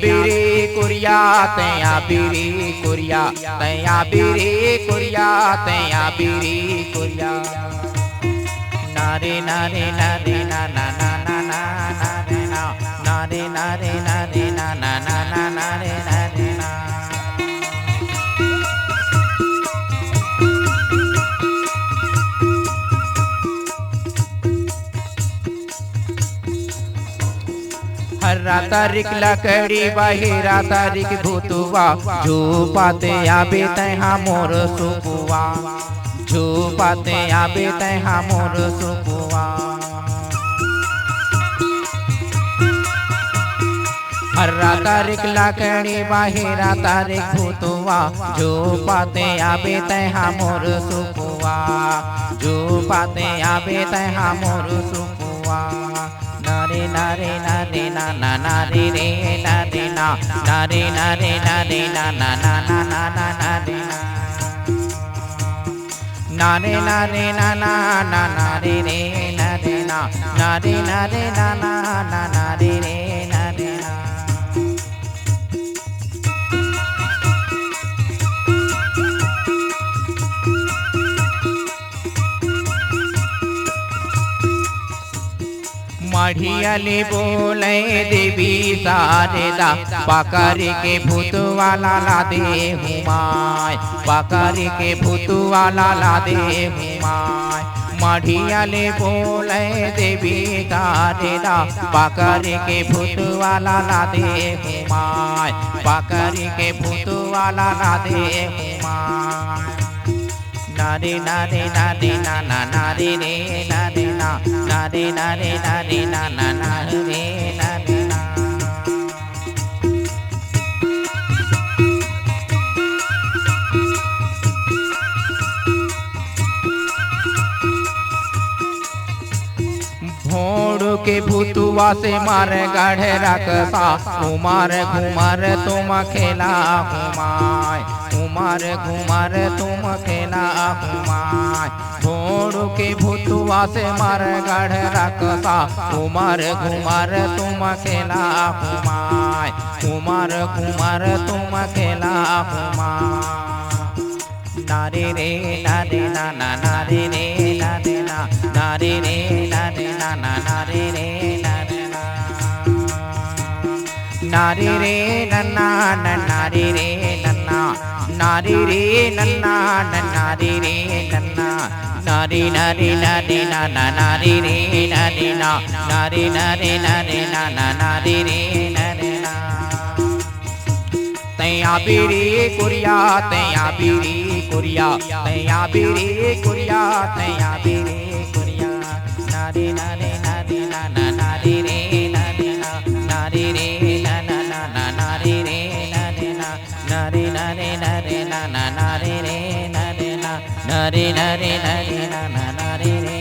बिरे कुरिया तैया बिरे कुरिया तैया बिरे कुरिया तैया बिरे कुरिया नारे नारे नारे ना ना ना ना ना नारे ना नारे नारे नारे ना ना ना ना नारे नारे ना हरा तारीख लकड़ी बहिरा तारीख भूतुआ झूपाते आबे तैहा मोर सुकुआ झूपाते आबे तैहा मोर सुकुआ हरा तारीख लकड़ी बहिरा तारीख भूतुआ झूपाते आबे तैहा मोर सुकुआ झूपाते आबे तैहा मोर सुकुआ नारे नारे नारे ना ना नारे रे नारे ना नारे नारे नारे ना ना ना ना ना ना नारे नारे नारे ना ना ना नारे रे नारे ना नारे नारे ना ना ना नारे रे नारे ना मढ़ियाले बोले देवी सारेदा पकड़ के भूत वाला ला दे हुमाय पकड़ के भूत वाला ला दे हुमाय मढ़ियाले बोले देवी सारेदा पकड़ के भूत वाला ला दे हुमाय पकड़ के भूत वाला ला दे हुमाय नारे नारे नारे ना ना नारे रे नारे ना नारे नारे नारे ना ना नारे रे नारे ना भोड़ के भूतुआ से मार गढ़ रखता उमर घुमर तुम खेला हुमाय उमर घुमर तुम खेला हुमाय भोड़ के भूतुआ से मार गढ़ रखता उमर घुमर तुम खेला हुमाय उमर घुमर तुम खेला हुमाय नारे रे नारे ना ना नारे रे नारे ना नारे रे नारे ना ना नारे रे नारे ना नारे रे नन्ना नारे रे नन्ना नारे रे नन्ना नारे रे नन्ना नारे नारे नारे ना ना नारे रे नारे ना नारे नारे नारे ना ना नारे रे नारे ना तैया बिरे कुरिया तैया बिरे कुरिया तैया बिरे कुरिया तैया बिरे कुरिया नारे नारे नारे ना ना नारे रे नारे ना नारे रे ना ना ना ना नारे रे नारे ना नारे नारे नारे ना ना नारे रे नारे ना नारे नारे नारे ना ना नारे रे